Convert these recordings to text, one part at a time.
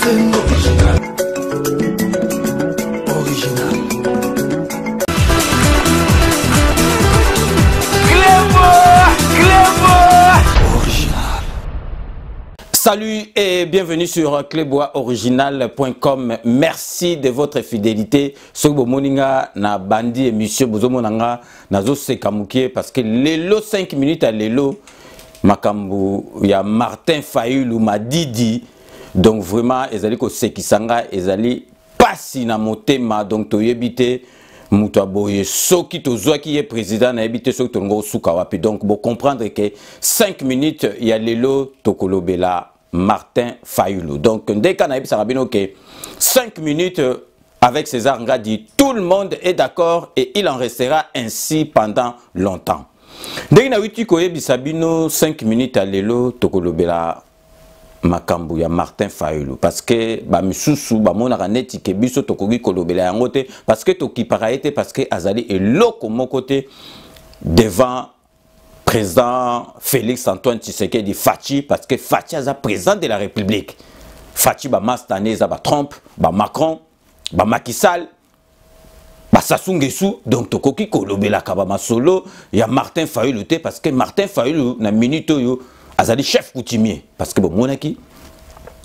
Original. Original. Salut et bienvenue sur cleboisoriginal.com. Merci de votre fidélité. Sobo moninga na bandi émission bozo monanga nazo sekamukie parce que lelo 5 minutes à lelo makambu ya Martin Fayulu Madidi. Donc vraiment ezali ko sekisanga ezali pasi na motema donc toyebite mutu aboye soki tozwaki ye président na ebite soki tongo suka wapi. Donc bo comprendre que 5 minutes ya lelo tokolobela Martin Fayulu. Donc dès qu'on a eu ça que 5 minutes avec César Ngadi, tout le monde est d'accord et il en restera ainsi pendant longtemps. Dès qu'on a eu Sabino 5 minutes à lelo tokolobela makambu ya Martin Fayulu parce que ba misusu ba mona neti ke biso tokoki kolobela yangote parce que tokiparaete parce que azali eloko mokote devant président Félix Antoine Tshisekedi Fachi parce que Fachi est président de la République. Fachi ba Mastané ba Trump, ba Macron, ba Macky Sall, ba Sassou Nguesso. Donc tokoki kolobela kaba masolo ya Martin Fayulu te parce que Martin Fayulu na minute yo azali chef coutumier parce que bon monaki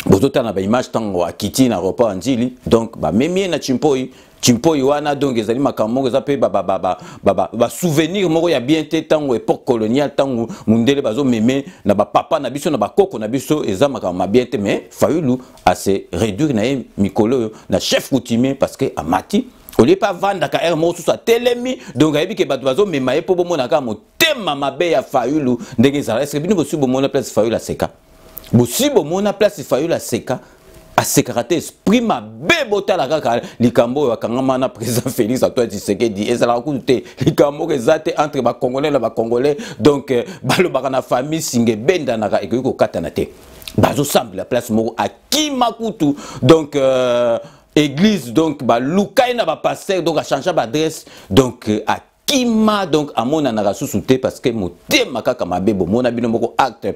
bozota na ba image tango akiti na aéroport Anjili donc ba memie na Chimpoi wana donc ezali makambo eza pe ba souvenir moko ya bien te tango époque coloniale tango mundele bazo meme na ba papa na biso na ba koko na biso eza makambo bien te mais Fayulu a se réduire na mikolo na chef coutumier parce que amati au lieu pas vendre ka air mo so telemi donc ayebi ke bato bazo mema e po bomona ka motema mabe ya Fayulu ndenge za est-ce que bino bosi bomona place Fayulu a seka bosi bomona place Fayulu a seka a sécurité esprit ma bébota la kaka likambo wakangama na président Félix Antoine Tshisekedi ezala kuté likambo ezate entre ba congolais na ba congolais donc balo bakana famille singe benda na ka ekiko katana te bazo semble la place moko a Kimakutu donc église donc ba lukai na ba pasteur donc a changer d'adresse donc à Kima donc à mon na susute parce que motema kaka mabebo mona bino moko acte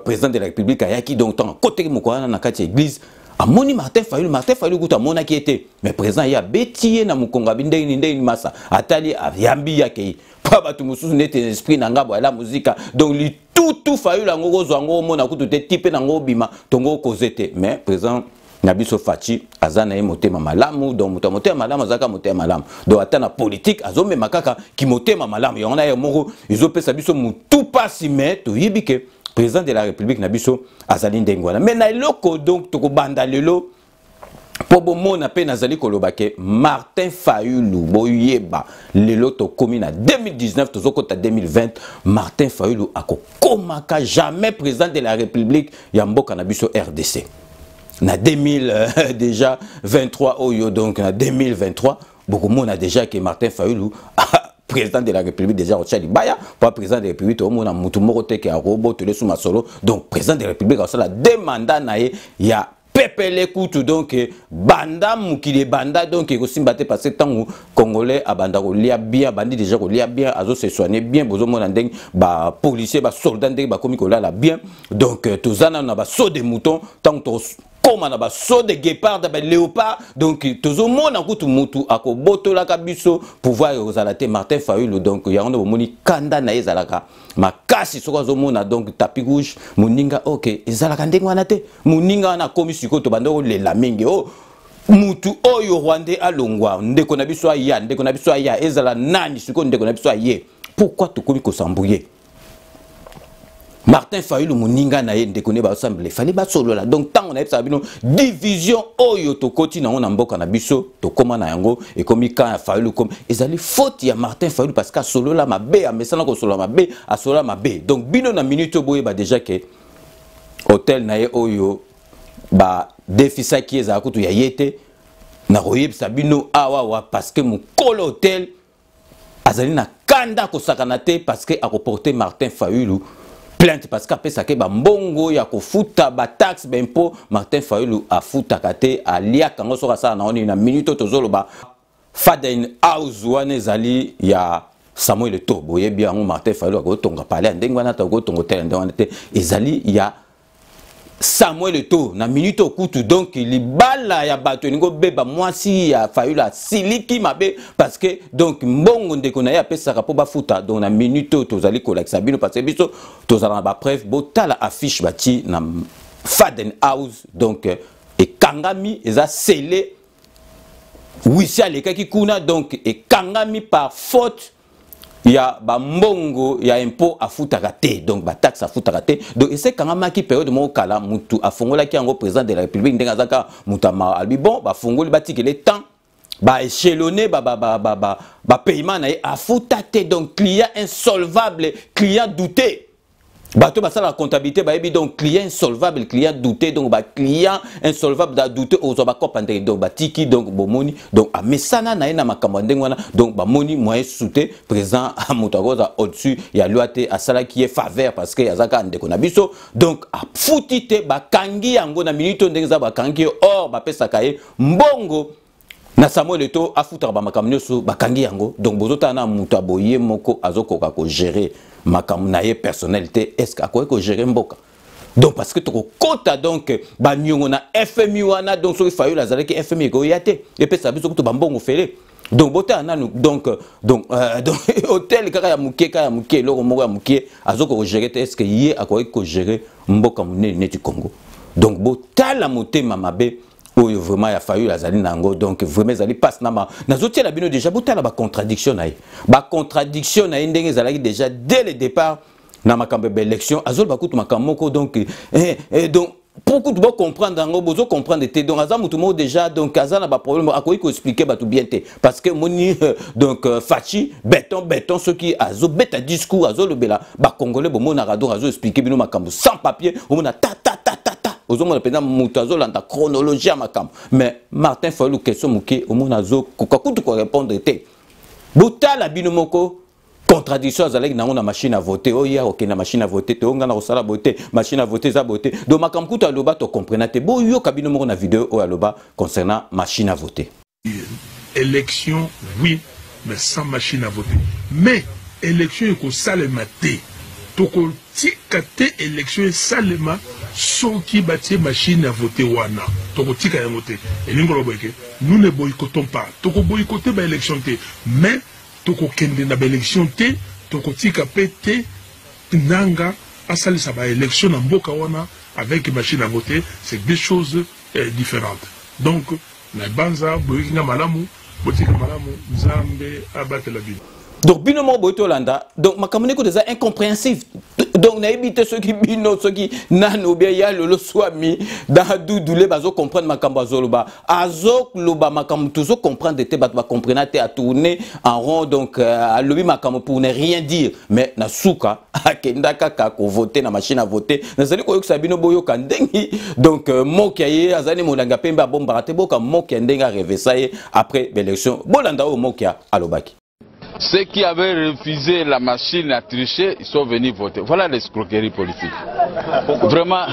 président de la République ayaki donc tant côté moko na kati église amoni Martin Fayulu kuta mona qui était mais présent ya betiye na mukonga bindeni masa atali yambi yake pa batu mususu nete esprit na ngabo la musique donc li tout Fayulu ngoko zwango mona kutu te type na ngobima tongo kozete mais présent Nabiso Fachi azana ye motema malamu donc motema malamu azaka motema malamu donc atana politique azome makaka ki motema malamu yona ye moko izopesa biso mutu pasi mais to yibike président de la République Nabiso azali ndengwana mais na eloko donc toko banda lelo po bomona pe nazali kolobake Martin Fayulu boyeba lelo to komi na 2019 tozokota 2020 Martin Fayulu akokomaka jamais président de la République ya mboka Nabiso RDC na 2000 déjà 23 oyo donc na 2023 beaucoup monde a déjà que Martin Fayulu président de la République déjà au Tchad Baya pas président de la République au monde mutu moko te ke robot tele sous masolo donc président de la République a la demanda na ya pepele kutu donc banda mukile banda donc ko simbate parce que tant congolais abanda ko lia bien bandi déjà ko lia bien azo se soigner bien bozo mona ndeng ba policier ba soldat ndeng ba komi ko la bien donc tozana na ba saut de mouton tant comme on a ba saut de guépard ba léopard donc tozo mona kutu mutu akoboto la kabiso pouvoir ozalate Martin Fayulu donc ya on moni kanda na ezalaka makasi soko zo mona donc tapis rouge muninga OK ezalaka ndenge wana te muninga na komisi ko to bando lela mingi oh mutu oyo Rwanda alongwa ndeko na biso ya ezala nani siko ndeko na biso ye pourquoi to komi ko sambouyer Martin Fayulu muninga na ye ndeko ne ba assemblée fallait ba solo là donc tant on a ça bino division oyo to koti na on mboka na biso to koma na yango et comme ka Fayulu comme ezali faute ya Martin Fayulu parce que solo là mabe a mesana ko solo mabe a solo mabe donc bino na minute boye ba déjà que hôtel na ye oyo ba déficit qui est à kutu ya yete na royeb sabino awa parce que mon col hôtel azali na kanda ko sakanate parce que a reporter Martin Fayulu plainte parce qu'après ça que ba mbongo ya ko futa ba taxe ba impôt Martin Fayulu a futa kate a lia kango so ça na on une minute tozolo ba faden house wane zali ya Samuel Tobo yebi yango Martin Fayulu ko tonga pale ndenge wana to ko tonga tel ndenge wana te ezali ya Samuel Eto'o na minute okutu donc libala ya bato ningo beba mwasi ya Fayulu siliki mabe parce que donc mbongo ndeko na ye apesaka po bafuta donc na minute tozali kolakisa bino parce que biso tozala na ba preuve botala affiche bati na Faden House donc ekangami eza scellé wisi alekaki kuna donc ekangami par faute ya ba mbongo ya impôt afutaka te donc ba taxe afutaka te donc ese kangama ki période mo kala mutu afongola ki yango président de la république ndenga zaka mutama albi bon ba fongoli batiki le temps ba échelonner ba paiement na afuta te donc client insolvable client douté bato basala la comptabilité ba ebi donc client insolvable client douté donc ba client insolvable da douté ozo ba kopande donc ba tiki donc bomoni donc a mesana na ina makambo ndengwana donc ba moni moyen souté présent à motagoza au-dessus ya loite asala qui est faveur parce que yazaka ndeko na biso donc a futite ba kangi yango na minute ndengeza ba kangi or ba pesa kaye mbongo na Samuel Eto'o afuta ba makambo nyoso ba kangi yango donc bozota na mutu aboye moko azokoka ko gérer makambo na ye personnalité est-ce akoki ko gérer mboka donc parce que toko kota donc ba nyongo na FMI wana donc soki Fayulu azalaki FMI ko yate et pe sabiso ko ba mbongo fele donc bota nanu donc hôtel kaka ya muke loko moko ya muke azoko ko gérer est-ce que ye akoki ko gérer mboka munene neti Congo donc botala motema mabe oyo vraiment ya Fayulu azali nango donc vraiment ezali passe na nazotia la bino déjà botala ba contradiction na ye ba contradiction na ye ndenge ezalaki déjà dès le départ na makambo ba élection azol bakutu makambo moko donc donc beaucoup de comprendre ngo bozo comprendre te donc aza mutu mo déjà donc azana ba problème akoki ko expliquer ba tout bien te parce que moni donc fachi béton ceux qui azo beta discours azo lobela ba congolais bo mona radio azo expliquer bino makambo sans papier o mona ta ozomona pena mutu azolanda chronologie ya makambo mais Martin Fayulu question muke omona azokoka kutu ko répondre te botala bino moko contradiction azalaki nango na machine à voter oya okenda machine à voter te onga na kosala voter machine à voter za voter donc makambo kutu aloba to comprendre te boyoka bino moko na vidéo oyo aloba concernant machine à voter élection oui mais sans machine à voter mais élection ekosalema te toko tika te élection salema soki batie machine à voter wana toko tika yango te elingolo boyeke nous ne boycottons pas toko boycotter ba élection te mais toko kende na ba élection te toko tika pete nanga asalisa ba élection na mboka wana avec machine à voter c'est deux choses différentes donc na banza boyinga malamu botika malamu nzambe abatela bino. Donc bino mo boito landa donc makamone ko déjà incompréhensible donc na ebité ceux qui bino ceux qui nano bien ya lolo swami dans doudoulé bazo comprendre makambo azoloba azoloba makambo toujours comprendre te ba comprendre te à tourner en rond donc à lobi makambo pour ne rien dire mais na suka akenda kaka ko voter na machine à voter nazali ko yoksa bino boyo kandengi donc mokiaye azani molanga pemba bomba te boka mokia ndenga revesaye après l'élection bolanda o mokia alobaki. Ceux qui avaient refusé la machine à tricher, ils sont venus voter. Voilà l'escroquerie politique. Vraiment,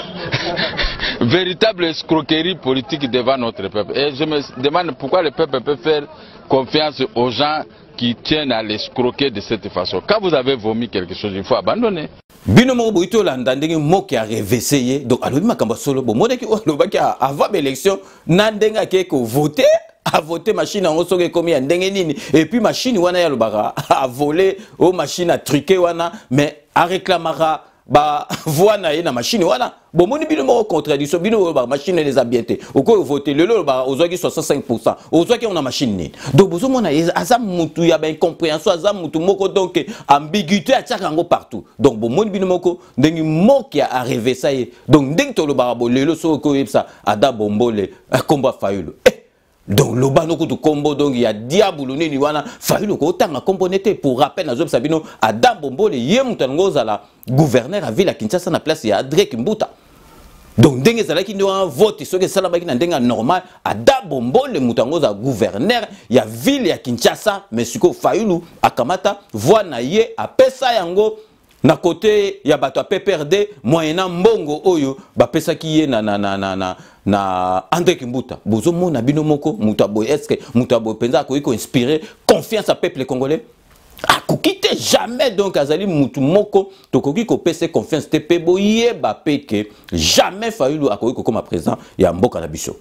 véritable escroquerie politique devant notre peuple. Et je me demande pourquoi le peuple peut faire confiance aux gens qui tiennent à l'escroquer de cette façon. Quand vous avez vomi quelque chose, il faut abandonner. Bino mo boito landa ndenge moki a réveillé donc alobi makamba solo bo modeki o lobaki avant l'élection nandenga ke ko voter a voté machine en soke komi ndenge nini et puis machine wana ya lobaka a volé au machine à truquer wana mais a réclamera ba voix na na machine wana bon moni bino mo contradiction bino ba machine les a bien té oko voter le ba ozoki 65% ozoki on a machine ni donc bozo mona azam mutu ya ba incompréhension azam mutu moko donc ambiguïté a tiaka ngo partout donc bon moni bino moko ndengi moki a arrivé ça y donc ndeng to le ba bo lelo soko yebsa ada bombole combat Fayulu donc le bano ko to combo donc il y a diabolo ni wana Fayulu ko tanga componente pour rappel na zobsa bino ada bombole yemutango zala gouverneur à ville à Kinshasa na place ya Drake Mbuta donc ndenge zalaki ndo vote soki sala baki na ndenga normal ada bombole mutango za gouverneur ya ville ya Kinshasa mais siko Fayulu akamata voix na ye apesa yango na côté ya bato a PPRD moyena mbongo oyo bapesa ki ye na André Kimbuta bozo mona bino moko mutabo est-ce que mutabo penza ko inspirer confiance à peuple congolais akoki te jamais donc azali mutu moko tokoki kopesa confiance te pe boyeba pe ke jamais Fayulu akoki kokoma président ya mboka na biso.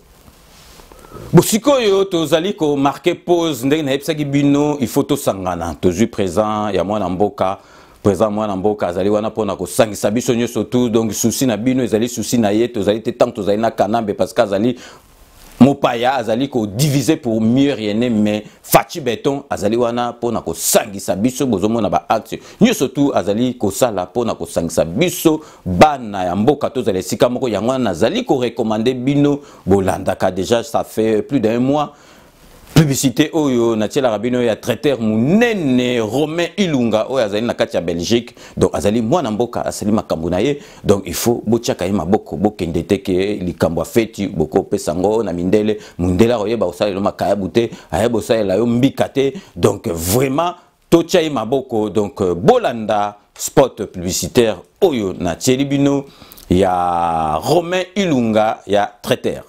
Bosikoyo tozali ko marquer pause ndenge na yebisaki bino il faut tosangana tozwi présent ya mwana mboka présent mwana mboka azali wana pona ko sangisa biso nyoso tout donc souci na bino ezali souci na ye tozali te tant tozali na kanambe parce que azali mopaya azali ko diviser pour mieux régner mais Fachi Beton azali wana pona ko sangisa biso bozomona ba acte nyoso tout azali ko sala pona ko sangisa biso bana ya mboka tozali sika moko yango wana azali ko recommander bino bolandaka déjà ça fait plus d'un mois. Publicité oyo na tiela rabino ya traiteur munene Romain Ilunga oyo azali na kati ya Belgique donc azali mwana mboka asali makambo na ye donc il faut botiaka ye maboko bokende te ke likambo afeti boko pesango na mindele mundela oyeba osalelo makaya bute ayeba osalela yo mbika te donc vraiment totia ye maboko donc bolanda spot publicitaire oyo na tieli bino ya Romain Ilunga ya traiteur.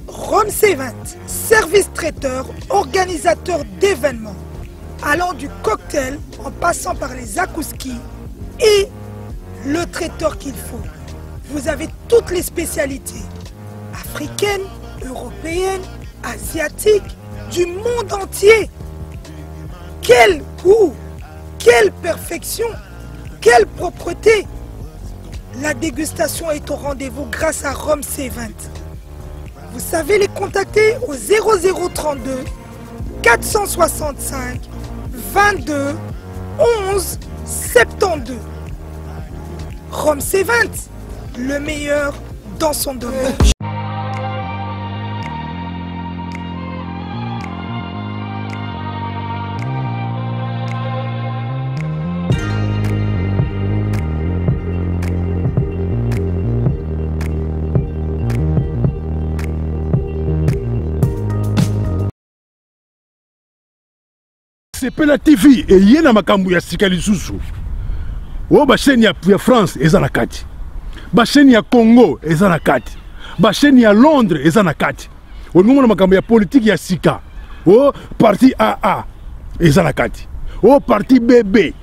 Rome C20, service traiteur, organisateur d'événements, allant du cocktail en passant par les akouskis et le traiteur qu'il faut. Vous avez toutes les spécialités, africaines, européennes, asiatiques, du monde entier. Quel goût, quelle perfection, quelle propreté. La dégustation est au rendez-vous grâce à Rome C20. Vous savez les contacter au 0032 465 22 11 72. Rome C20, le meilleur dans son domaine. Sepela TV et yena makambu ya sika lisusu. O ba chaîne ya France eza na kati. Ba chaîne ya Congo eza na kati. Ba chaîne ya Londres eza na kati. O ngomona makambu ya politique ya sika. O parti AA eza na kati. O parti BB.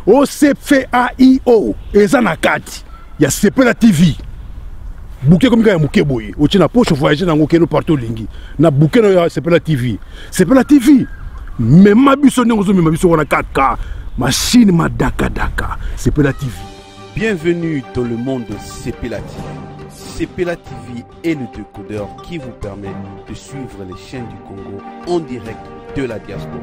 O CFAIO eza na kati. Ya Sepela TV. Bouquet comme ya muke boye. O tina poche voyager na ngokeno partout lingi. Na bouquet no ya Sepela TV. Sepela TV. Mais ma biso n'engozo ma biso wana 4K machine ma daka daka Sepela TV. Bienvenue dans le monde de Sepela TV. Sepela TV est le décodeur qui vous permet de suivre les chaînes du Congo en direct de la diaspora.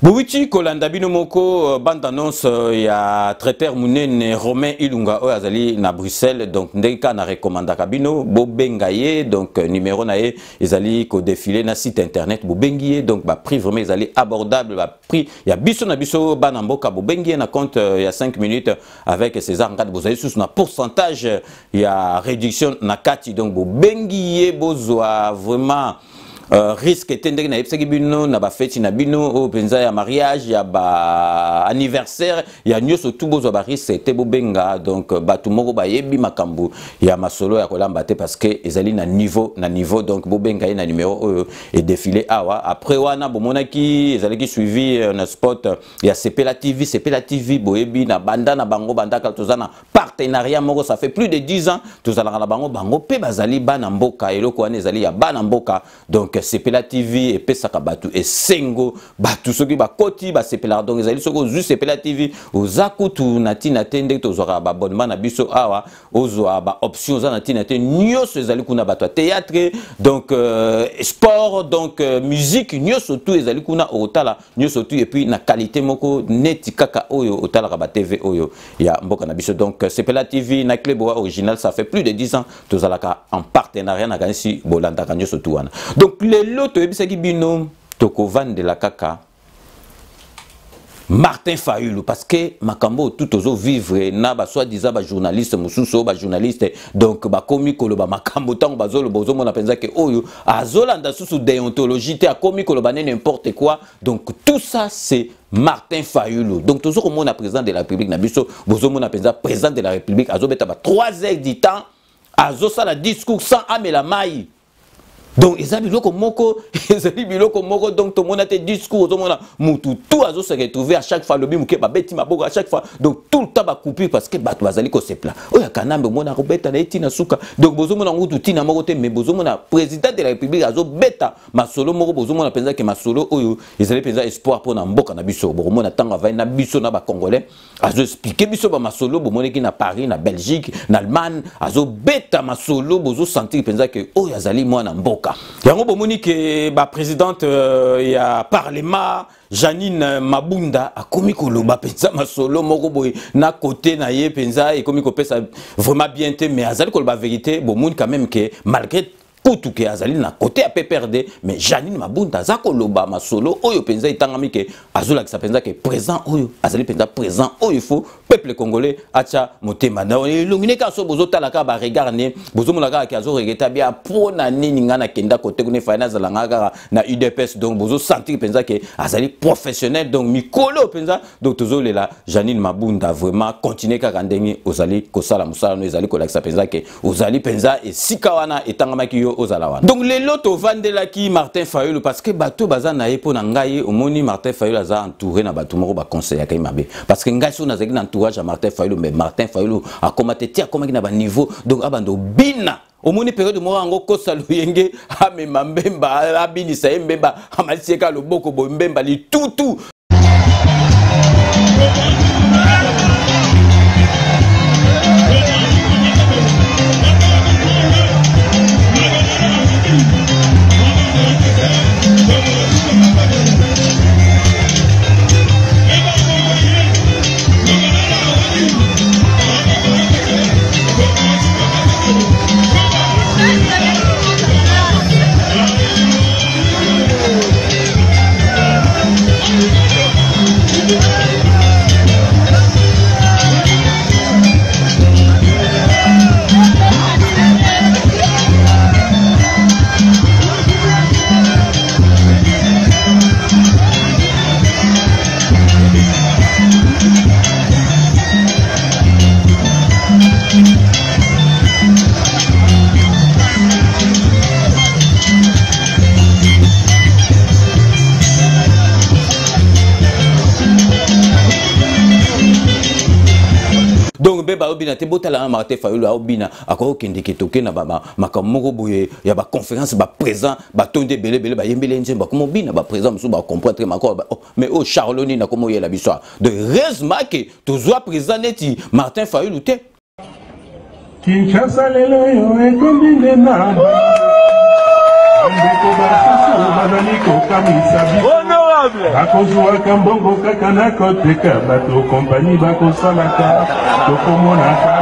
Bouichi kolanda bino moko bande annonce ya traiteur munene Romain Ilunga o azali na Bruxelles donc ndeka na recommanda bino bo bengaye donc numéro na ye ezali ko défiler na site internet bo bengiye donc ba prix vraiment ezali abordable ba prix ya biso na biso bana mboka bo bengiye na compte ya 5 minutes avec César Ngad bozali sous na pourcentage ya réduction na kati donc bo bengiye bozwa vraiment risque etendeki na yebisaki bino na ba fête na bino o penza ya mariage ya ba anniversaire ya nyonso tout bozwa ba risque ete bobenga donc batu moko bayebi makambo ya masolo ya kolamba te parce que ezali na niveau donc bobenga ye na numéro et défilé awa après wana bomonaki ezali ki suivi na spot ya Sepela TV boyebi na banda na bango bandaka tozana partenariat moko ça fait plus de 10 ans tozala na bango pe bazali bana mboka eloko wana ezali ya bana mboka donc Sepela TV epesaka batu esengo batu soki bakoti ba Sepela donc ezali soko zu Sepela TV ozakutu na tina tende tozwaka ba abonnement na biso awa ozwa ba options za na tina te nyonso ezali kuna bato théâtre donc sport donc musique nyonso tout ezali kuna otala nyonso tout et puis na qualité moko neti kaka oyo otala ka ba TV oyo ya mboka na biso donc Sepela TV na Clébois original ça fait plus de 10 ans tozalaka en partenariat na kanisi bolanda ka nyonso tout wana donc les loto ebisaki bino toko vandela kaka Martin Fayulu parce que makambo tout ozo vivre na ba soi-disant ba journaliste mususu ba journaliste donc ba komikolo ba makambo tango bazolo bozo mona penza ke oyo azolanda susu déontologie te a komikolo ba n'importe quoi donc tout ça c'est Martin Fayulu donc toujours au monde président de la République na biso bozo mona penza président de la République azobeta ba 3 heures du temps azo sala discours sans amela mai. Donc, ils ont biloko moko, donc tout le monde a des discours, tout le monde mutu tout a se retrouver à chaque fois le bimouké ba beti maboko à chaque fois. Donc tout le temps ba couper parce que ba bazali ko sepla. Oya kanambe mona robeta na etina suka. Donc bozo mona ngutu tina moko te mais bozo mona président de la République azo beta masolo moko bozo mona penza ke masolo oyo ezali penza espoir pour na mboka na biso. Bozo mona tanga va na biso na ba congolais azo expliquer biso ba masolo bo moneki na Paris na Belgique na Allemagne azo beta masolo bozo sentir penza ke oyo azali mwana mboka. Yango bomoni ke ba présidente ya parlement Janine Mabunda a komi koloba penza masolo moko boy na côté na ye penza et komi ko pesa vraiment bien te mais azali koloba vérité bomoni quand même que malgré tout que azali na côté a PPRD mais Janine Mabunda za koloba masolo oyo penza itangami ke azola ki sa penza ke présent oyo azali penza présent oyo il faut peuple congolais acha motema na longine ka so bozo talaka ba regarder bozo molaka ki azo regeta bien pona nini ngana kenda côté kune finance la ngaka na UDPS donc bozo sentir penza ke azali professionnel donc mikolo penza donc tozole la Janine Mabunda vraiment continuer ka ndenge ozali ko sala musala no ezali ko la ki sa penza ke ozali penza et sikawana etangama ki ozalawan. Donc les loto vandela ki Martin Fayulu parce que bato baza na epo na ngai omoni Martin Fayulu aza entouré na bato moko ba conseiller ka mabe parce que ngai so na zaki na entourage à Martin Fayulu mais Martin Fayulu a commenté tia comment na ba niveau donc abando bina omoni période mo ngo kosa luyenge amema mbemba abini sa mbemba amaliseka loboko bo mbemba li tutu. Donc beba obina te botala Martin Fayulu obina akoko kende ketoke na ba makamoko boye ya ba conférence ba présent ba tonde belé ba yembele nzemba komo bina ba présent musu ba comprendre makor mais au Charloni na komo yela biso de heureusement que tozwa présent neti Martin Fayulu te Kinshasa lelo yo ekombine na ndeko ba mananiko kamisa bi bakozwa kambongo kaka na koteka bato kompagnie bakosalaka tokomona kaka.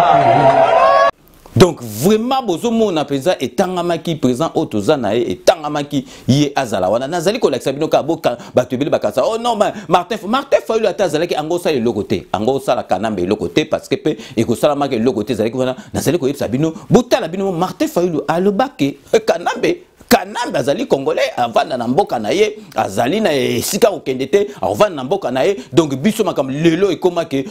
Donc vraiment bozo mona penza etangamaki présent otozana etangamaki ye azala wana nazali ko laksa binoka boka bato ebele bakasa oh non Martin Fayulu atazalaki ango sala le côté ango sala kanambe le côté parce que pe ekosala maka le côté zalaki wana nazali ko yebsa bino botala bino Martin Fayulu alobake kanambe Kanambe azali congolais avant na mboka na ye azali na esika okendete avant na mboka na ye donc biso makam lelo ekoma ke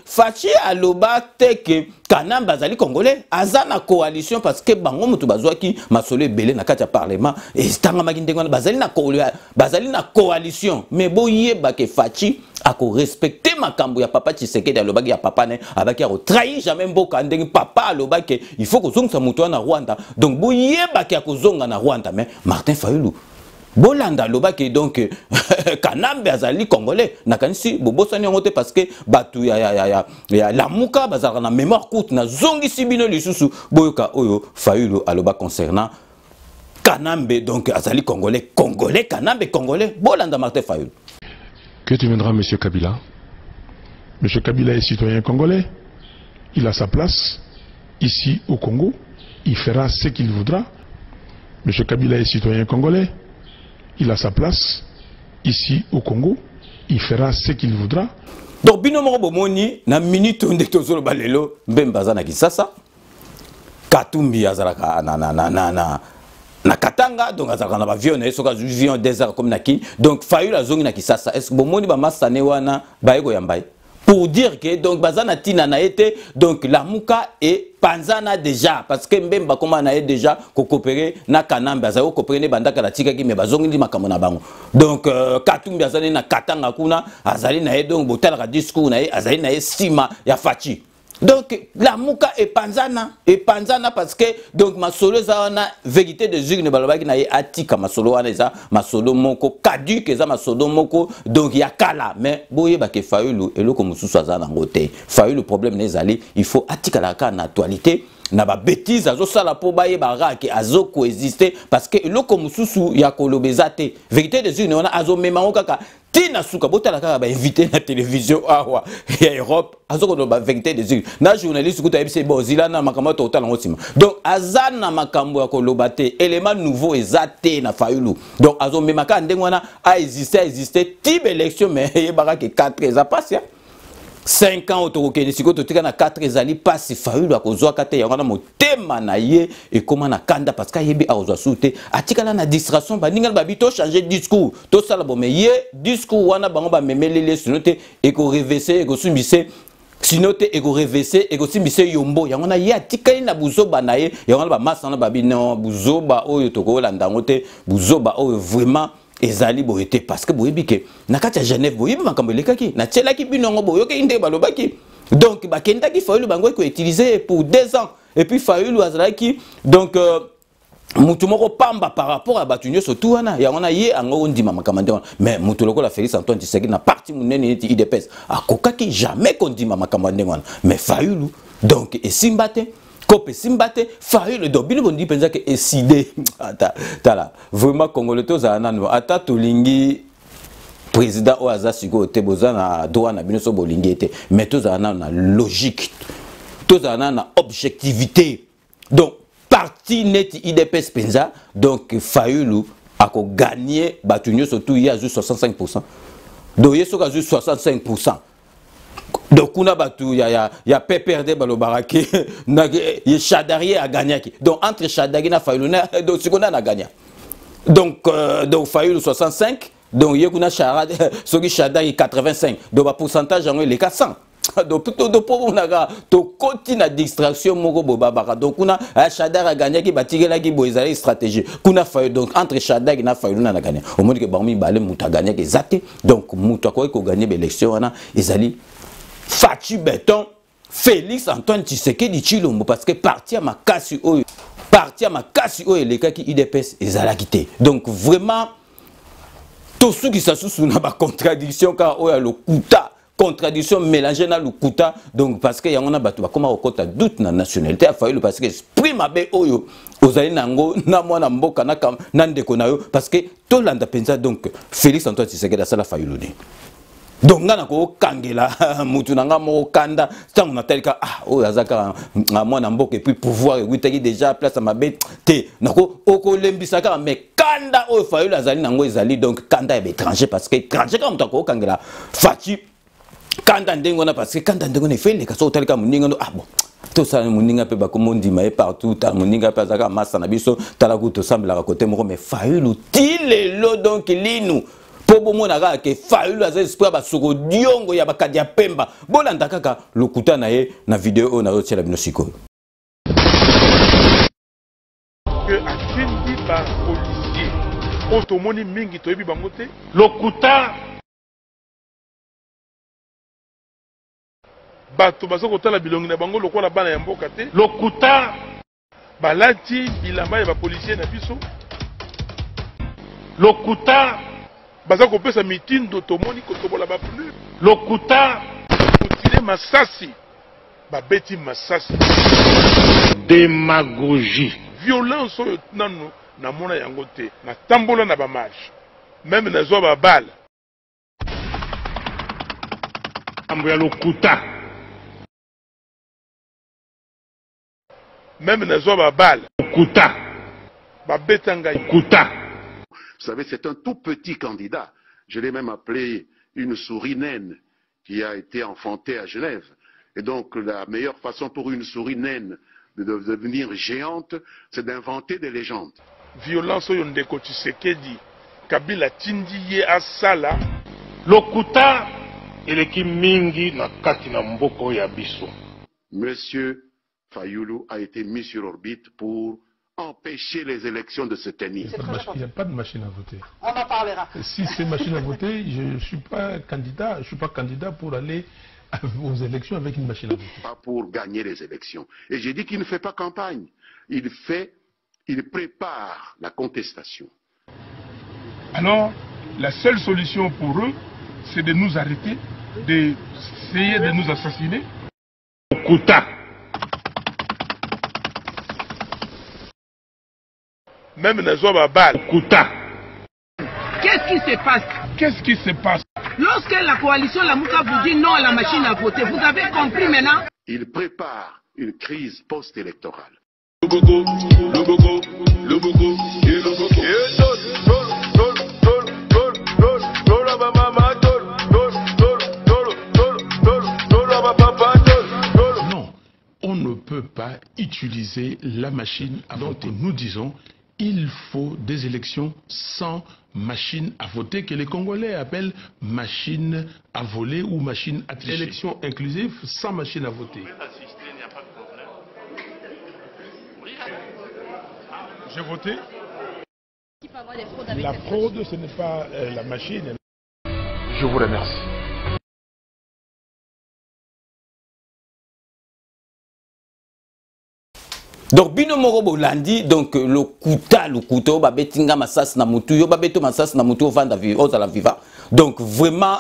Fachi aloba teke Kanambe azali congolais azana coalition parce que bango mutu bazwaki masolo ebele na kati ya parlement et tanga makindengwana bazali na coalition mais boyeba ke Fachi ako respecter makambo ya papa Tshisekedi alobaki ya papa ne abaki a trahir jamais mboka ndenge papa alobaki il faut que zonga mutu na Rwanda donc boyeba ki akozonga na Rwanda mais Martin Fayulu bolanda lobaki donc Kanambe azali congolais nakanisi bobosani ngote parce que batu ya lamuka bazala na mémoire courte na zongi sibino lisusu boyoka oyo Fayulu aloba concernant Kanambe donc azali congolais Kanambe congolais bolanda Martin Fayulu. Que deviendra M. Kabila? M. Kabila est citoyen congolais. Il a sa place ici au Congo. Il fera ce qu'il voudra. M. Kabila est citoyen congolais. Il a sa place ici au Congo. Il fera ce qu'il voudra. Donc, binomo bomoni, na minute onde tozolo balelo, mbembaza na Kisasa. Katumbi azalaka na Katanga, donc azalaka na bavion na soka vion désert comme naki. Donc Fayulu azongi na Kisasa. Est-ce que bomoni ba masane wana baeko yambai? Pour dire que donc bazana tina na été donc la muka et panzana déjà parce que mbemba koma na déjà ko coopérer na Kanambe azao coopérer bandaka la tika ki me bazongi ndi makambo na bango donc Katumbi azali na Katanga kuna azali na donc botala discours na azali na sima ya Fachi. Donc la muka et panzana parce que donc ma solo za na vérité de Zug ne balobaki na atika ma solo wana za ma solo moko caduc za ma solo moko donc ya kala mais boye ba ke Fayulu eloko mususu za na ngote Fayulu problème nezali il faut atika la ka na actualité na ba bêtise azo sala po baye ba ki azo coexister parce que eloko mususu ya kolobezate vérité de Zug ne wana azo memango kaka tina suka botala kaka ba invité na télévision awa ya Europe azoko no ba vérité des yeux na journaliste kuta ebise bozila na makambo to tala ngotima donc azana makambo ya kolobate élément nouveau ezate na Fayulu donc azo memaka ndengwana a exister type élection mais yebaka ke 4 eza passe 5 ans autoroké siko to tika na 4 ezali passe Fayulu akozwa kate ya ngana motema na ye et comment na kanda parce que yebi akozwa soute atikala na distraction baninga babito changer discours to sala bo mais ye discours wana bango ba memelele sinote et ko reverser et ko sumbise sinote et ko reverser et ko sumbise yombo ya ngana ye atikali na buzoba na ye ya ngana ba masana babi non buzoba oyo to ko landa ngote buzoba oyo vraiment ezali boyete parce que boyebi ke na kati ya Genève boyebi makambo lekaki na tselaki binongo boyoke inde balobaki donc bakendaki Fayulu bango ko utiliser pour 2 ans et puis Fayulu azalaki donc mutu moko pamba par rapport à batunyo surtout wana ya wana ye ango ndima makambo mais mutu lokola Félix Antoine Tshisekedi na parti munene neti IDPS akokaki jamais kondima makambo wana mais Fayulu donc esimbate Kope Simbate, Fayulu Dobino Bondi penza que décidé. Tala, vraiment congolais za nanu ata tolingi président Oaza Sigo Teboza na droit na bino so bolingi était mais toza na logique. Toza na objectivité. Donc parti net IDPS penza donc Fayulu a gagné batunyo surtout il y a juste 65%. Donc il y a 65%. Donc on a battu ya PPRD balobaraki na ye Chadari a gagné donc entre Chadari na Fayulu donc ce qu'on a gagné donc Fayulu 65 donc yekuna Charade soki Chadari 85 donc ba pourcentage en les 400 donc plutôt de pour on a to continue distraction moko bobabaka donc on a Chadari a gagné ki batigela ki boizali stratégie kuna Fayulu donc entre Chadari na Fayulu na gagné au moins que barmi balé muta gagné que zate donc muta ko gagné l'élection wana ezali Fachi Béton, Félix Antoine Tshisekedi Tshilombo parce que parti à ma casse et les cas qui IDPS et Zalakité. Donc vraiment, tout ce qui s'associe na ba contradiction car oya le kuta contradiction mélangée na le kuta donc parce que yangona batu ba koma okota doute na nationalité a fallu parce que esprit mabe oyo ozali nango na mwana mboka na kam na ndeko na yo parce que to landa penza donc Félix Antoine Tshisekedi sala Fayulu. Donc ngana ko kangela mutu nanga mo kanda tango na telika o azaka mwana mboka et puis pouvoir witaki déjà place à mabe te nako oko lembisaka mais kanda o Fayulu azali nango ezali donc kanda ya étranger parce que étranger comme tako kangela Fachi kanda ndengona parce que kanda ndengona fait les kaso telika muninga bon tout ça moninga pe ba komondi ma partout ta moninga pe zaka massa na biso tala ku to sambela côté moko mais Fayulu tilelo donc linu po bomona ka ke Fayulu aza esprit ba soko diongo ya bakadi ya Pemba bolanda kaka lokuta na ye na vidéo na rotiela bino siko que atindi ba policier otomoni mingi toyebi bango te lokuta bato baza kotala bilongi na bango lokola bana ya mboka te lokuta balati bilamba ya bapolisier na biso lokuta baza kopesa mitindo tomoni kotobola baplu lokuta kotile masasi babeti masasi démagogie violence oyo nanu namona yango te natambola na bamarche meme nazwa babala ambo ya lokuta même nazwa babala lokuta babeta ngai lokuta. Vous savez, c'est un tout petit candidat. Je l'ai même appelé une souris naine qui a été enfantée à Genève. Et donc, la meilleure façon pour une souris naine de devenir géante, c'est d'inventer des légendes. Violence oyo ndeko Tshisekedi Kabila tindi ye asala lokuta eleki mingi na kati na mboko ya biso. Monsieur Fayulu a été mis sur orbite pour empêcher les élections de se tenir. Il n'y a pas de machine à voter. On en parlera. Si c'est machine à voter, je ne suis pas candidat pour aller aux élections avec une machine à voter. Pas pour gagner les élections. Et j'ai dit qu'il ne fait pas campagne. Il prépare la contestation. Alors, la seule solution pour eux, c'est de nous arrêter, d'essayer de nous assassiner. Okuta. Même Nazwa Babal. Okuta. Qu'est-ce qui se passe? Qu'est-ce qui se passe? Lorsque la coalition Lamuka vous dit non à la machine à voter, vous avez compris maintenant? Il prépare une crise post-électorale. Non, on ne peut pas utiliser la machine à voter. Nous disons, il faut des élections sans machine à voter, que les Congolais appellent machine à voler ou machine à tricher. Élection inclusive sans machine à voter. J'ai voté. La fraude, ce n'est pas la machine. Je vous remercie. Donc bino moko bolandi donc le kuta ba betinga masas na mutu yo ba beto masas na mutu vanda vi ozala viva donc vraiment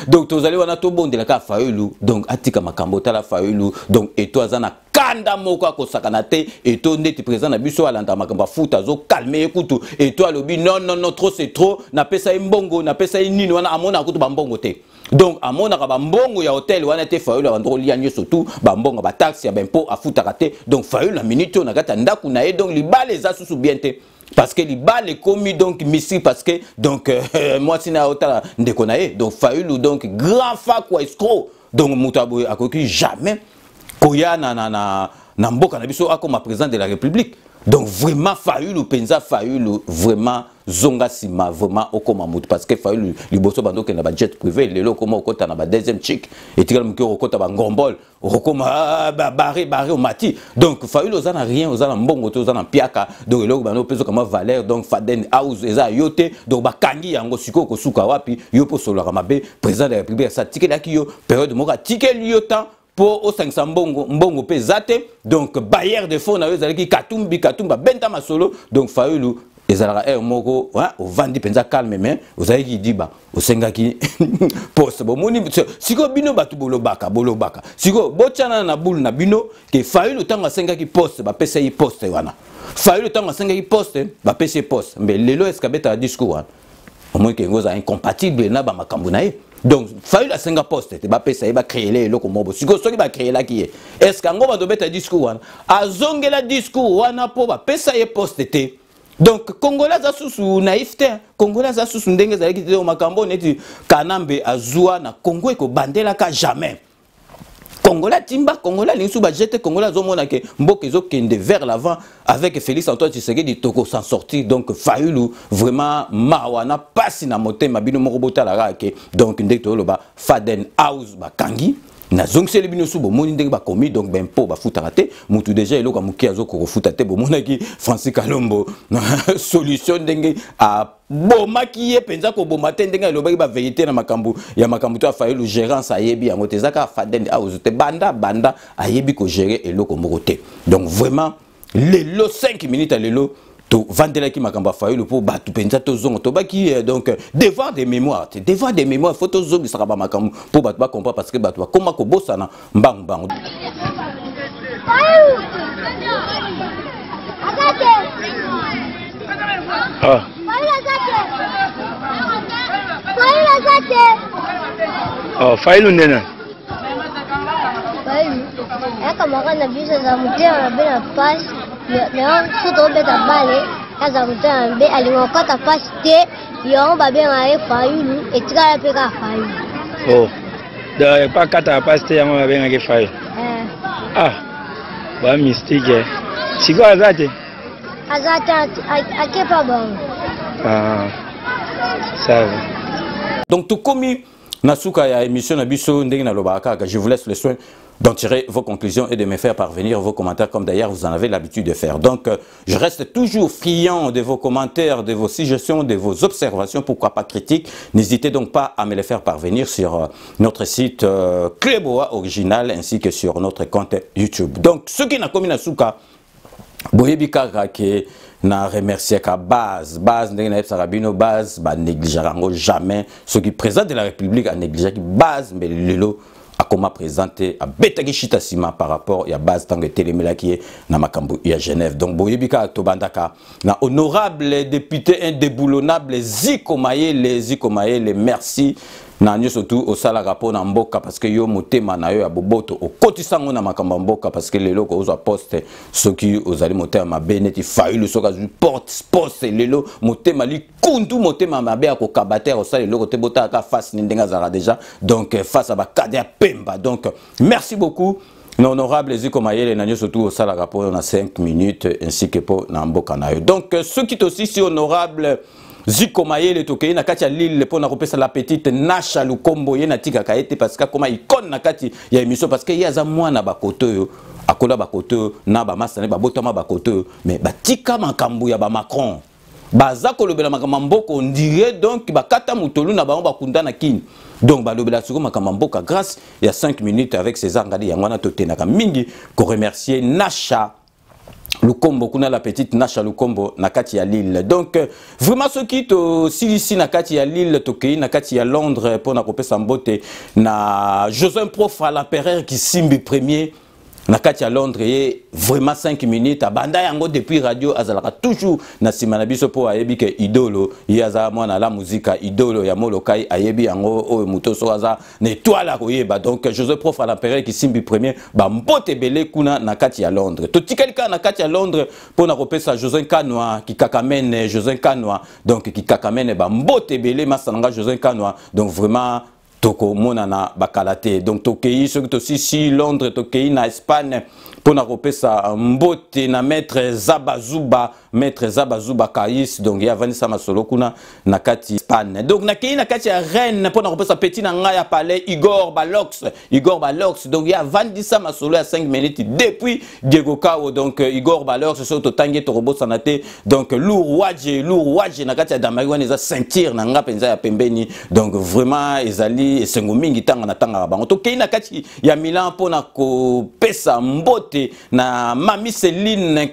donc tozali wana to bondela ka Fayulu donc atika makambo tala Fayulu donc eto azana kanda moko akosakana te eto ndeti président na biso alanda makambo futa zo calmer ekutu eto alobi non trop c'est trop na pesa mbongo na pesa nini wana amona kutu bambongo te. Donc à mon bambongo ya hôtel wana te Fayulu bandro lianye surtout bambongo ba taxe ya bempo afuta kate donc Fayulu la minute on a gata ndaku na e donc li balé za susu bien te parce que li balé commis donc missi parce que donc moi sina hôtel ndeko na e donc Fayulu donc grand fa quoi escroc donc mutabo akoki jamais koya na mboka na biso akoma président de la République. Donc vraiment Fayulu penza Fayulu vraiment zonga sima vraiment okoma mutu parce que Fayulu liboso bando ke na ba jet privé lelo koma okota na ba deuxième chic et tikala mke okota ba ngombol okoma barré au mati donc Fayulu ozana rien ozana mbongo to ozana piaka donc lelo bando peso kama valeur donc Faden House eza yote donc ba kangi yango siko ko suka wapi yo po solo mabe président de la République sa tikela ki yo période moka tikeli yo temps pour au 500 mbongo pesate donc bailleur de fonds na yo zalaki katumba benta masolo donc Fayulu ezalaka moko au vandi penza calme mais ozalaki diba osengaki poste bomoni siko bino batu bolobaka siko bochana na boule na bino ke Fayulu tanga sengaki poste ba pesa yi poste wana Fayulu tanga sengaki poste ba pesa poste mais lelo eskabeta discours wana au moins que ngoza incompatible na ba makambo na ye. Donc, Fayulu a 5 postes, il va créer les locaux mobile. Si vous avez créé là qui est, est-ce qu'on va mettre un discours? A zongela discours, on a pour pesa ye poste. Donc, Congolais a sous naïveté, Congolais a sous ndenge za ki au makambo neti kanambe azua na Congo eko bandela ka jamais. Congolais timba Congolais l'insou ba jeter Congolais zomona ke mboka ezokende vers l'avant avec Félix Antoine Tshisekedi toko s'en sortir donc Fayulu vraiment mawana pasi na motema bino moko botala ke donc ndeko loba Faden House ba kangi na zongseli bino subo moni ndenge ba komi donc ben po ba futaka te mutu déjà eloko muki azoko ko futa te bo monaki Francis Kalombo solution ndenge a bomaki ye penza ko bomate ndenge elobaki ba vérité na makambu ya makambu to Fayulu gérance ayebi yango te zaka Faden House te banda ayebi ko gérer eloko moko te donc vraiment lelo 5 minutes lelo to vandela ki makamba Fayulu pour batu penza to zongo to baki donc devoir des mémoires photo zongo sera ba makambu pour batu ba comprendre parce que batu ba koma ko bosana mbang Fayulu ndena Fayulu aka na biso za mutema na bena passe Léon soto beta bale kaza mutema be alimokata passe te yo ba benga e Fayulu etikala pe ka Fayulu da pa kata passe te yango ba benga ke Fayulu ba mystique siko azate akepa bon ça va donc tout comme Nasuka ya émission na biso ndenge na lobaka je vous laisse le soin d'en tirer vos conclusions et de me faire parvenir vos commentaires comme d'ailleurs vous en avez l'habitude de faire. Donc je reste toujours friand de vos commentaires, de vos suggestions, de vos observations, pourquoi pas critiques. N'hésitez donc pas à me les faire parvenir sur notre site Cléboa Original ainsi que sur notre compte YouTube. Donc ceux qui n'ont commis Nasuka, boyebi kaka ke na remercier ka base ndenge na sarabino base ba négligerango jamais ceux qui président de la République a négligé base mais lelo a comment présenter a betaki chita sima par rapport ya base tangue telemela qui est na makambu ya Genève. Donc boyebi ka to bandaka na honorable député indéboulonnable Ziko Mayele merci na nyo surtout au sala rapport na mboka parce que yo motema na yo ya boboto o kotisango na makamba mboka parce que lelo ko oza poste soki ozali motema beneti Fayulu soka zu poste lelo motema li kundu motema mabe ya ko kabater au sala lelo te bota ka face ndenga zara déjà donc face à ba kadia pemba donc merci beaucoup l'honorable Ziko Mayele na nyo surtout au sala rapport na 5 minutes ainsi que pour na mboka na yo donc ceux qui aussi si honorable Ziko Mayele tokei na kati ya Lille pour na kopesa la petite Nasha Lukombo ye na tika kaete parce que comme icône na kati ya émission parce que yaza mwana bakoto yo akola bakoto na ba masane ba botama bakoto mais batika makambu ya ba Macron baza kolobela makambo mboko on dirait donc bakata mutolu na bango bakunda na kini donc balobela suko makambo mboka grâce il y a 5 minutes avec César Ngadi yangwana totenaka mingi ko remercier Nasha Lukombo kuna la petite Nasha Lukombo na kati ya Lille. Donc vraiment ceux qui to silisi na kati ya Lille tokei na kati ya Londres pour na kopesa mbote na Joseph Prof à l'empereur qui simbi premier na kati ya Londres ye vraiment 5 minutes abanda yango depuis radio azalaka toujours na simana biso po ayebi ke idolo yaza mwana la muzika idolo ya molokai ayebi yango o mutoso aza na étoile ko yeba donc Joseph Prof à l'empereur qui simbi premier ba mbote belé kuna na kati ya Londres to tikelika na kati ya Londres pour na kopesa Joseph Kanwa ki kakamene Joseph Kanwa donc ki kakamene ba mbote belé masananga Joseph Kanwa donc vraiment toko monana bakalate donc tokei ce que aussi si Londres tokei na Espagne pour na kopesa mbote na maître Zabazuba Kais donc ya vanisa masolo kuna na kati Espagne donc na kei na kati ya Rennes pour na kopesa petit na nga ya palais Igor Balox donc ya vandisa masolo ya 5 minutes depuis Diego Kao donc Igor Balox so to tangi to robo sanate donc lourd na kati ya Damariwan eza sentir na nga penza ya pembeni donc vraiment ezali esengo mingi tanga na tanga bango to kei na kati ya Milan pona ko pesa mbote na Mami Céline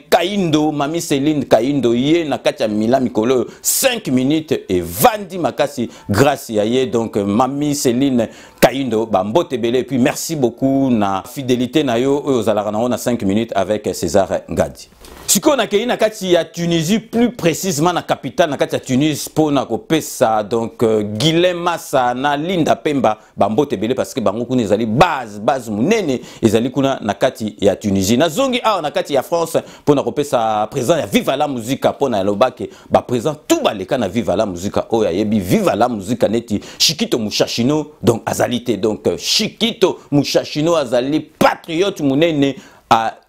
Kaindo ye na kati ya Milan mikolo 5 minutes et vandi makasi grâce ya ye donc Mami Céline Kaindo ba mbote belé et puis merci beaucoup na fidélité na yo ozalaka na 5 minutes avec César Ngadi. Siko na kei na kati ya Tunisie plus précisément na capitale na kati ya Tunis pona ko pesa donc Guilhem Massa na Linda Pemba ba mbote belé parce que bango kuna ezali base munene ezali kuna na kati ya Tunisie na zongi awa na kati ya France pona ko pesa présent ya Viva la Musica pona lobake ba présent tout baleka na Viva la Musica o ya yebi Viva la Musica neti Chikito Mushashino donc azalité donc Chikito Mushashino azali patriote munene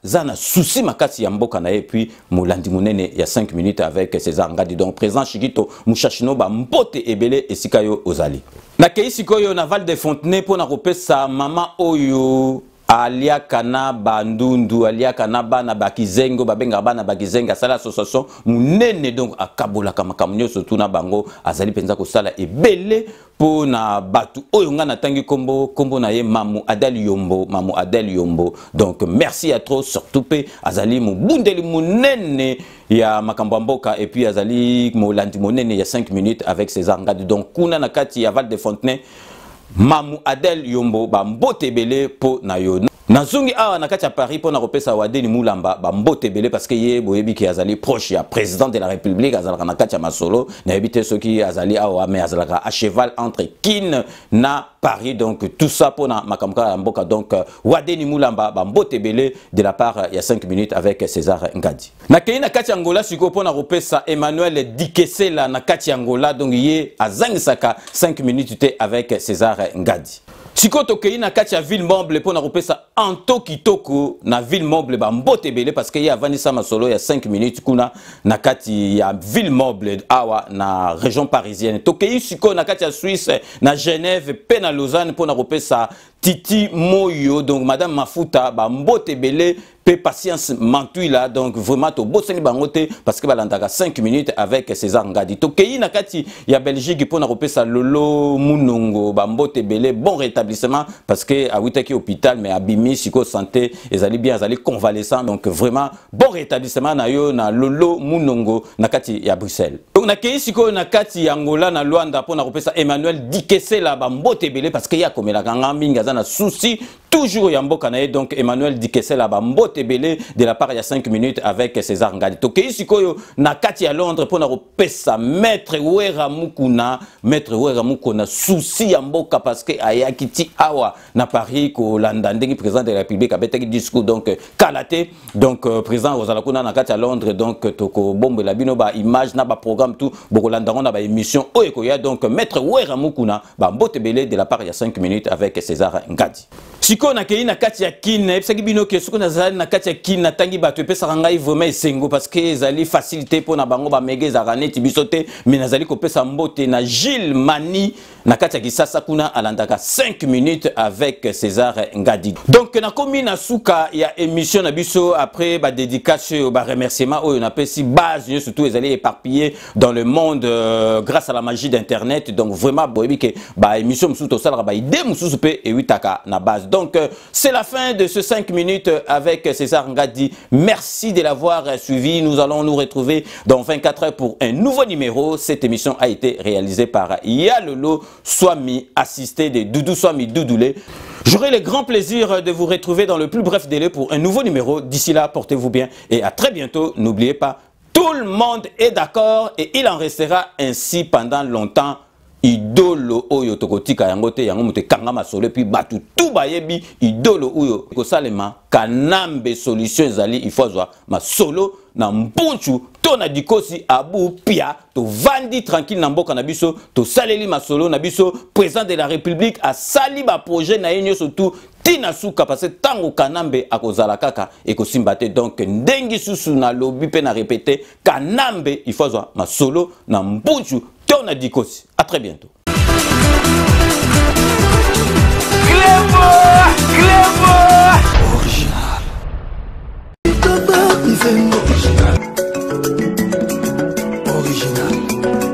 Zana souci makasi ya mboka na et puis Moulandi Munene il y a 5 minutes avec César Ngadi. Donc président Chikito Mouchachino ba mpote ebele esikayo ozali. Na keisikoyo na Val de Fontenay pour na kopesa mama oyo aliaka na bandundu aliaka na bana bakizengo babenga bana bakizenga sala association munene donc akabola kama kamunyo surtout na bango azali penza ko sala ebele po na batu oyo nga na tangi kombo na ye Mamu Adel Yombo donc merci à trop surtout pe azali mubundeli munene ya makambo mboka et puis azali Moulandi Munene il y a 5 minutes avec César Ngadi. Donc kuna na kati ya Val de Fontenay Mamu Adel Yombo ba mbote bele po na yo nazungi awa na kati ya Paris po na kopesa Wadeni Mulamba ba mbote bele parce que ye boyebi ki azali proche ya président de la République azalaka na kati ya masolo na yebite soki azali awa mais azalaka à cheval entre Kin na Paris. Donc tout ça pour na makamka mboka. Donc Wadeni Mulamba ba mbote bele de la part il y a 5 minutes avec César Ngadi. Na keina kati Angola siko po na kopesa Emmanuel Dikesela na kati Angola donc ye azangisaka 5 minutes te avec César Ngadi. Siko tokei na kati ya ville mobile pour na kopesa Anto Kitoko na ville mobile ba mbote bele parce que ya vanisa masolo ya 5 minutes kuna na kati ya ville mobile awa na région parisienne. Tokei siko na kati ya Suisse na Genève pe na Lausanne pour na kopesa Titi Moyo donc madame Mafuta ba mbote bele pe patience mantui là donc vraiment to boseni bangote parce que balandaka 5 minutes avec César Ngadi. Tokei na kati ya Belgique pour na kopesa Lolo Munongo ba mbote bele bon rétablissement parce que a witaki hôpital mais abimi siko santé ezali bien ezali convalescent donc vraiment bon rétablissement na yo na Lolo Munongo na kati ya Bruxelles. Donc na kei siko na kati ya Angola na Luanda pour na kopesa Emmanuel Dikesela ba mbote bele parce que ya komela kanga minga na souci toujours yamboka na donc Emmanuel Dikesela ba mbote bele de la part il y a 5 minutes avec César Ngadi. Tokei sikoyo na kati ya Londres pour na kopesa maître Wera Mukuna souci yamboka parce que ayakiti awa na Paris ko landa ndenge président de la République abetaki discours donc kalate donc président ozala kuna na kati ya Londres donc toko bombe la bino ba image na ba programme tout bokolanda na ba émission oyeko ya donc maître Wera Mukuna ba mbote bele de la part il y a 5 minutes avec César Ngadi. Siko na kei na kati ya Kin epsaki bino ke siko na zali na kati ya Kin na tangi bato epesaka ngai vraiment esengo parce que ezali facilité po na bango ba megeza neti bisote mais nazali kopesa mbote na Gilles Mani na kati ya Kisasa kuna alandaka 5 minutes avec César Ngadi. Donc na komi na suka ya émission na biso après ba dédicace ba remerciement oyo na pesi base surtout ezali éparpillé dans le monde grâce à la magie d'internet donc vraiment boyebi ke ba émission mususu to sala ba idée mususu pe e witaka na base. Donc c'est la fin de ce 5 minutes avec César Ngadi. Merci de l'avoir suivi. Nous allons nous retrouver dans 24 heures pour un nouveau numéro. Cette émission a été réalisée par Yalolo Swami, assisté de Doudou Swami Doudoulé. J'aurai le grand plaisir de vous retrouver dans le plus bref délai pour un nouveau numéro. D'ici là, portez-vous bien et à très bientôt. N'oubliez pas, tout le monde est d'accord et il en restera ainsi pendant longtemps. Idolo oyo tokotika yango te yango mote kanga masolo puis batu tout bayebi idolo oyo kosalema kanambe solution ezali il faut azwa masolo na mpunchu to na dikosi abu pia to vandi tranquille na mboka na biso to saleli masolo na biso président de la République a sali ba projet na yenyo surtout tina suka parce que tango kanambe akozala kaka ekosimba te donc ndengi susu na lobi pe na répéter kanambe il faut azwa masolo na mpunchu on a dit qu'aussi. À très bientôt. Original.